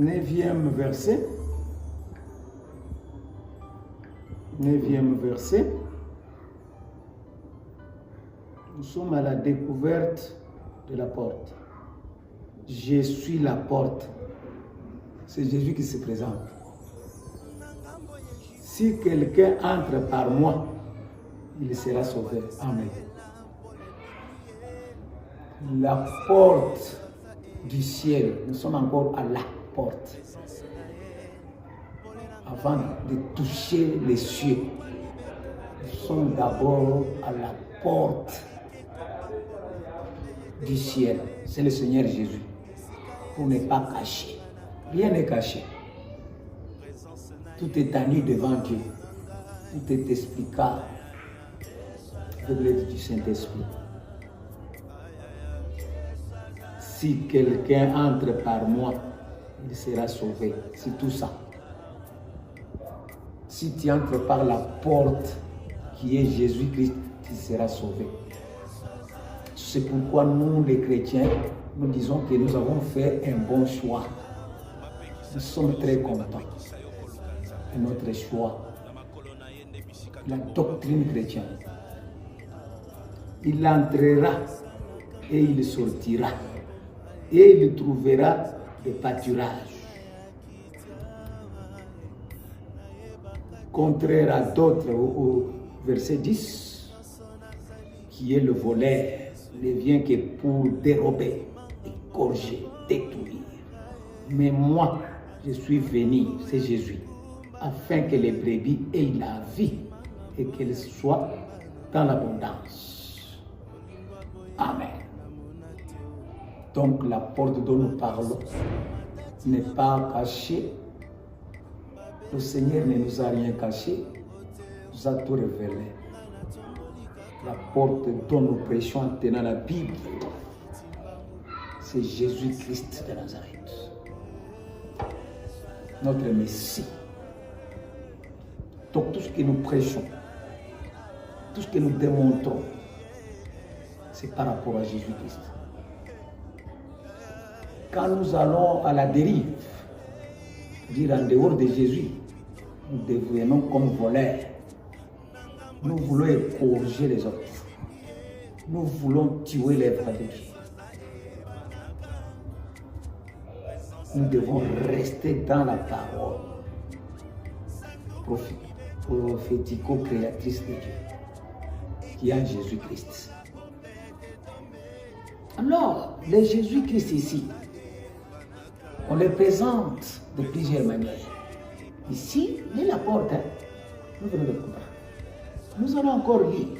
9e verset. 9e verset. Nous sommes à la découverte de la porte. Je suis la porte. C'est Jésus qui se présente. Si quelqu'un entre par moi, il sera sauvé. Amen. La porte du ciel. Nous sommes encore à la porte. Avant de toucher les cieux, nous sommes d'abord à la porte du ciel. C'est le Seigneur Jésus. Pour ne pas cacher. Rien n'est caché. Tout est à nu devant Dieu. Tout est explicable avec l'aide du Saint-Esprit. Si quelqu'un entre par moi, il sera sauvé. C'est tout ça. Si tu entres par la porte qui est Jésus-Christ, tu seras sauvé. C'est pourquoi nous, les chrétiens, nous disons que nous avons fait un bon choix. Nous sommes très contents de notre choix. La doctrine chrétienne. Il entrera et il sortira. Et il trouvera des pâturages. Contraire à d'autres, au verset 10, qui est le voleur, ne vient que pour dérober, égorger, détruire. Mais moi, je suis venu, c'est Jésus, afin que les brebis aient la vie et qu'elles soient dans l'abondance. Amen. Donc la porte dont nous parlons n'est pas cachée. Le Seigneur ne nous a rien caché, nous a tout révélé. La porte dont nous prêchons en tenant la Bible, c'est Jésus-Christ de Nazareth, notre Messie. Donc tout ce que nous prêchons, tout ce que nous démontrons, c'est par rapport à Jésus-Christ. Quand nous allons à la dérive, dire en dehors de Jésus, nous devenons comme voleurs. Nous voulons égorger les autres. Nous voulons tuer l'œuvre de Dieu. Nous devons rester dans la parole prophético-créatrice de Dieu, qui est en Jésus-Christ. Alors, le Jésus-Christ ici, on le présente de plusieurs manières. Ici, il est la porte. Nous venons de comprendre. Nous allons encore lire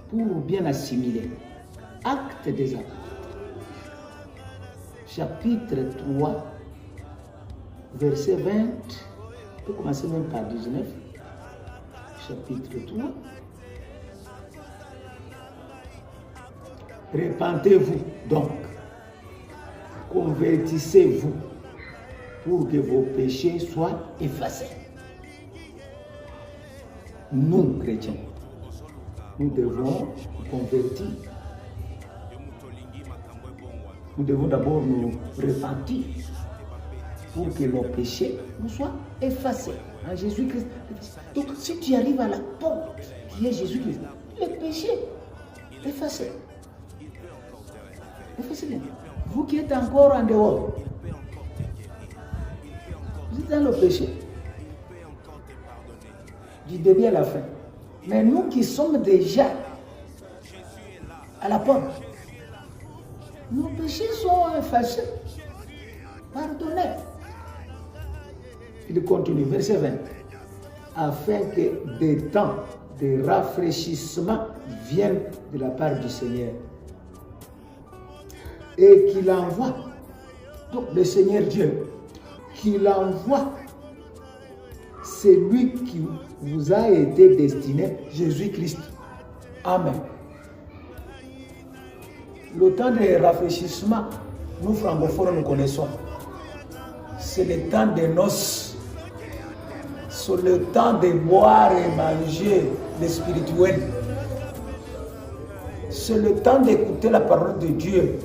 pour bien assimiler. Actes des Apôtres. Chapitre 3, verset 20. On peut commencer même par 19. Chapitre 3. Repentez-vous donc. Convertissez-vous pour que vos péchés soient effacés. Nous, chrétiens, nous devons nous convertir. Nous devons d'abord nous repentir pour que nos péchés nous soient effacés en Jésus-Christ. Donc, si tu arrives à la porte qui est Jésus-Christ, les péchés effacés. Effacez-les. Vous qui êtes encore en dehors, vous êtes dans le péché, du début à la fin. Mais nous qui sommes déjà à la porte, nos péchés sont effacés, pardonnés. Il continue, verset 20, afin que des temps de rafraîchissement viennent de la part du Seigneur. Et qu'il envoie, donc le Seigneur Dieu, qu'il envoie celui qui vous a été destiné, Jésus-Christ. Amen. Le temps de rafraîchissement, nous francophones nous connaissons. C'est le temps des noces. C'est le temps de boire et manger le spirituel. C'est le temps d'écouter la parole de Dieu.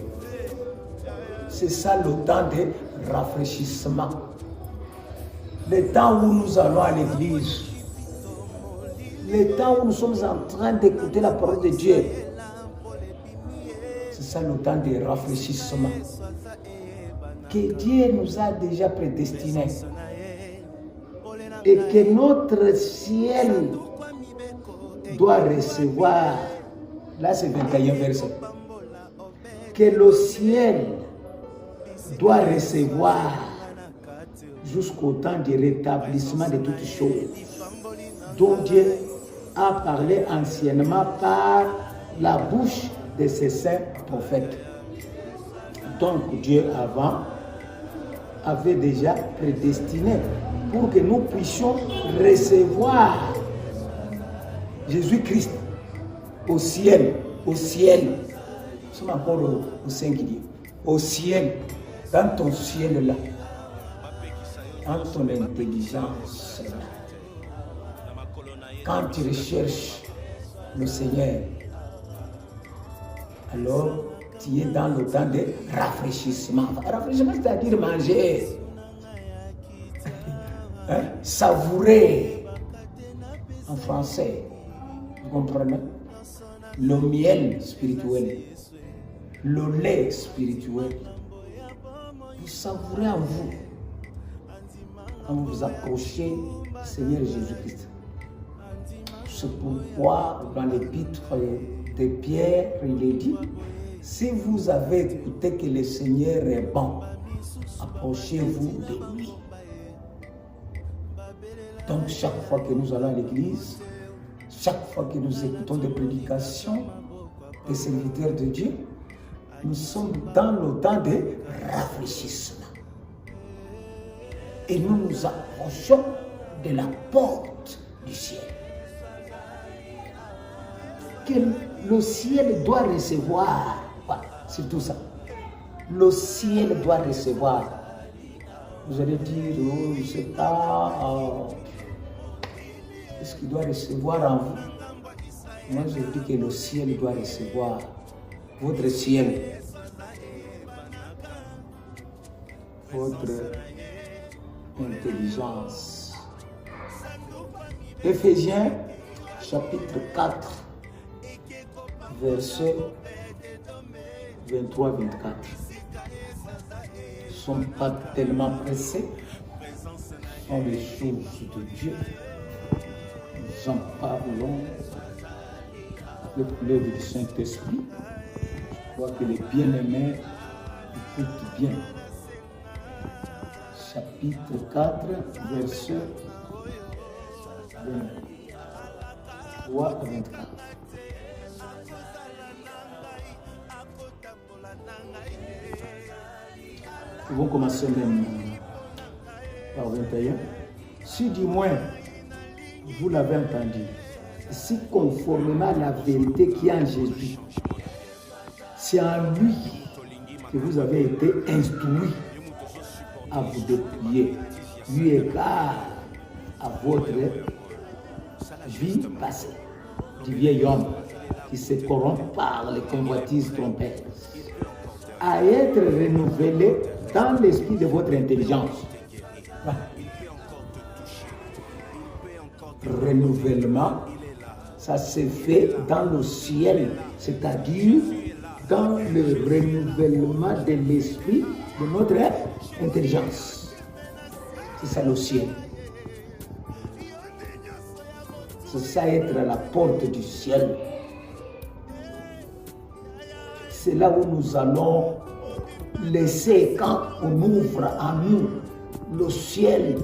C'est ça le temps de rafraîchissement. Le temps où nous allons à l'église. Le temps où nous sommes en train d'écouter la parole de Dieu. C'est ça le temps de rafraîchissement. Que Dieu nous a déjà prédestinés. Et que notre ciel doit recevoir. Là c'est 21 verset. Que le ciel doit recevoir jusqu'au temps du rétablissement de toutes choses dont Dieu a parlé anciennement par la bouche de ses saints prophètes. Donc Dieu avant avait déjà prédestiné pour que nous puissions recevoir Jésus-Christ au ciel, au ciel. Nous sommes encore au singulier. Au ciel, dans ton ciel là, dans ton intelligence là. Quand tu recherches le Seigneur, alors tu es dans le temps de rafraîchissement. Rafraîchissement, c'est-à-dire manger, hein? Savourer en français. Vous comprenez? Le miel spirituel, le lait spirituel. Vous savourez en vous quand vous vous approchez du Seigneur Jésus-Christ. C'est pourquoi dans l'épître de Pierre, il est dit, si vous avez écouté que le Seigneur est bon, approchez-vous de lui. Donc chaque fois que nous allons à l'église, chaque fois que nous écoutons des prédications des serviteurs de Dieu, nous sommes dans le temps de rafraîchissement. Et nous nous approchons de la porte du ciel. Que le ciel doit recevoir. Voilà, c'est tout ça. Le ciel doit recevoir. Vous allez dire, oh, je ne sais pas, qu'est-ce qu'il doit recevoir en vous? Moi, je dis que le ciel doit recevoir votre ciel. Votre intelligence. Éphésiens, chapitre 4. Verset 23-24. Nous ne sommes pas tellement pressés. Ce sont les choses de Dieu. Nous en parlons avec l'œuvre du Saint-Esprit. Je crois que les bien-aimés écoutent bien. Chapitre 4, verset 23 à 24. Nous vont commencer même par 21. Si du moins vous l'avez entendu, si conformément à la vérité qui est en Jésus, c'est en lui que vous avez été instruits à vous dépouiller, eu égard à votre vie passée, du vieil homme qui se corrompt par les convoitises trompeuses, à être renouvelé dans l'esprit de votre intelligence. Renouvellement, ça se fait dans le ciel, c'est-à-dire dans le renouvellement de l'esprit de notre intelligence. C'est ça le ciel. C'est ça être à la porte du ciel. C'est là où nous allons laisser, quand on ouvre en nous le ciel,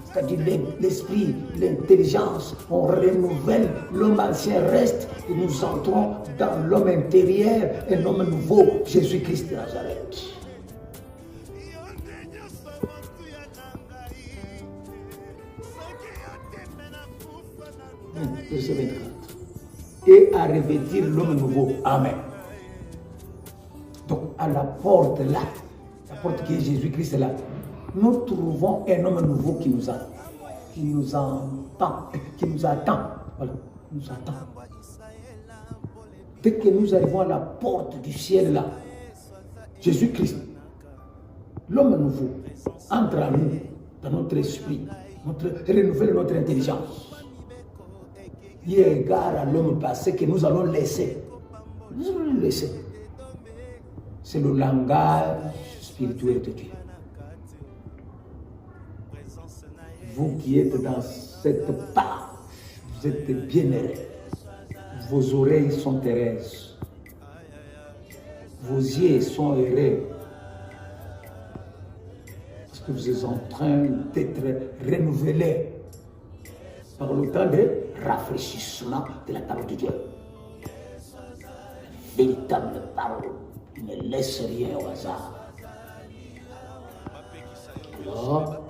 c'est-à-dire l'esprit, l'intelligence, on renouvelle, l'homme ancien reste et nous entrons dans l'homme intérieur, un homme nouveau, Jésus-Christ de Nazareth. Verset 24. Et à revêtir l'homme nouveau. Amen. Donc à la porte là, la porte qui est Jésus-Christ là, nous trouvons un homme nouveau qui nous attend. Voilà, nous attend. Dès que nous arrivons à la porte du ciel là, Jésus-Christ, l'homme nouveau entre en nous, dans notre esprit, renouveler notre intelligence. Il y a égard à l'homme passé que nous allons laisser. Nous allons le laisser. C'est le langage spirituel de Dieu. Vous qui êtes dans cette part, vous êtes bien-aimés. Vos oreilles sont heureuses. Vos yeux sont heureux. Parce que vous êtes en train d'être renouvelés par le temps de rafraîchissement de la parole de Dieu. La véritable parole ne laisse rien au hasard. Alors,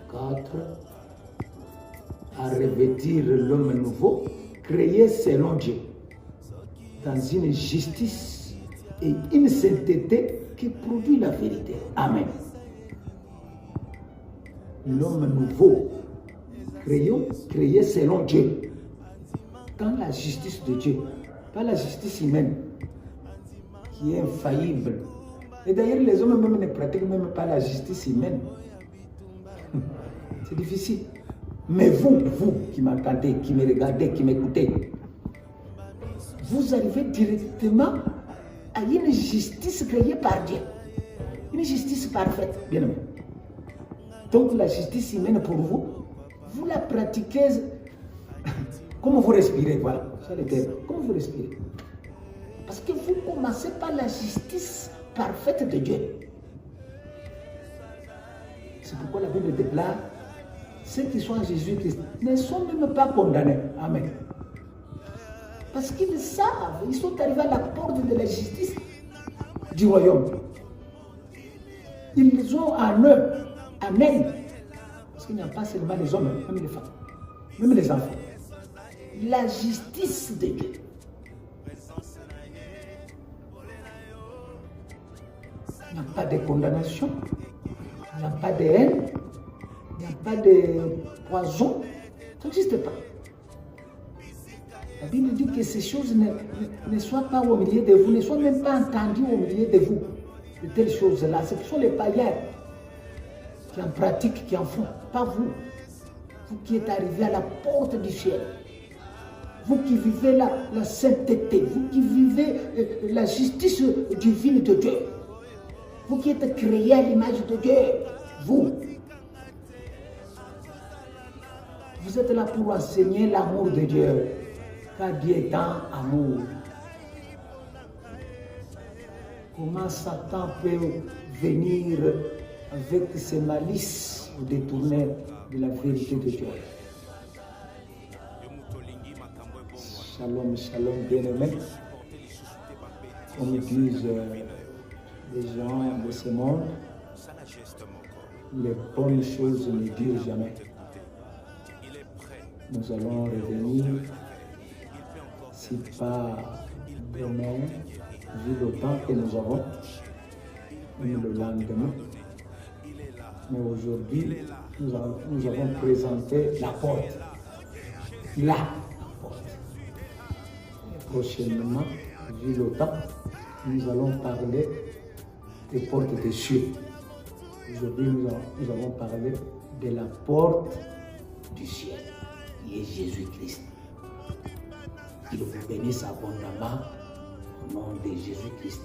24, à revêtir l'homme nouveau, créé selon Dieu, dans une justice et une sainteté qui produit la vérité. Amen. L'homme nouveau, créé selon Dieu, dans la justice de Dieu, pas la justice humaine, qui est infaillible. Et d'ailleurs, les hommes même ne pratiquent même pas la justice humaine. C'est difficile. Mais vous qui m'entendez, qui me regardez, qui m'écoutez, vous arrivez directement à une justice créée par Dieu. Une justice parfaite, bien aimé. Donc la justice humaine pour vous, vous la pratiquez. Comment vous respirez, voilà. Comment vous respirez? Parce que vous commencez par la justice parfaite de Dieu. C'est pourquoi la Bible déclare, ceux qui sont en Jésus-Christ ne sont même pas condamnés. Amen. Parce qu'ils savent, ils sont arrivés à la porte de la justice du royaume. Ils ont en eux. Amen. Parce qu'il n'y a pas seulement les hommes, même les femmes, même les enfants. La justice de Dieu. Il n'y a pas de condamnation, il n'y a pas de haine, il n'y a pas de poison. Ça n'existe pas. La Bible dit que ces choses ne soient pas au milieu de vous, ne soient même pas entendues au milieu de vous. De telles choses-là, ce sont les païens qui en pratiquent, qui en font, pas vous. Vous qui êtes arrivés à la porte du ciel. Vous qui vivez la sainteté, vous qui vivez la justice divine de Dieu. Vous qui êtes créés à l'image de Dieu, vous êtes là pour enseigner l'amour de Dieu, car Dieu est un amour. Comment Satan peut venir avec ses malices ou détourner de la vérité de Dieu? Shalom, shalom, bien-aimés. Comme disent les gens de ce monde, les bonnes choses ne durent jamais. Nous allons revenir, si pas demain, vu le temps que nous avons, même le lendemain. Mais aujourd'hui, nous avons présenté la porte. La porte. Et prochainement, vu le temps, nous allons parler des portes des cieux. Aujourd'hui, nous avons parlé de la porte du ciel, qui est Jésus-Christ. Qu'il vous bénisse abondamment au nom de Jésus-Christ.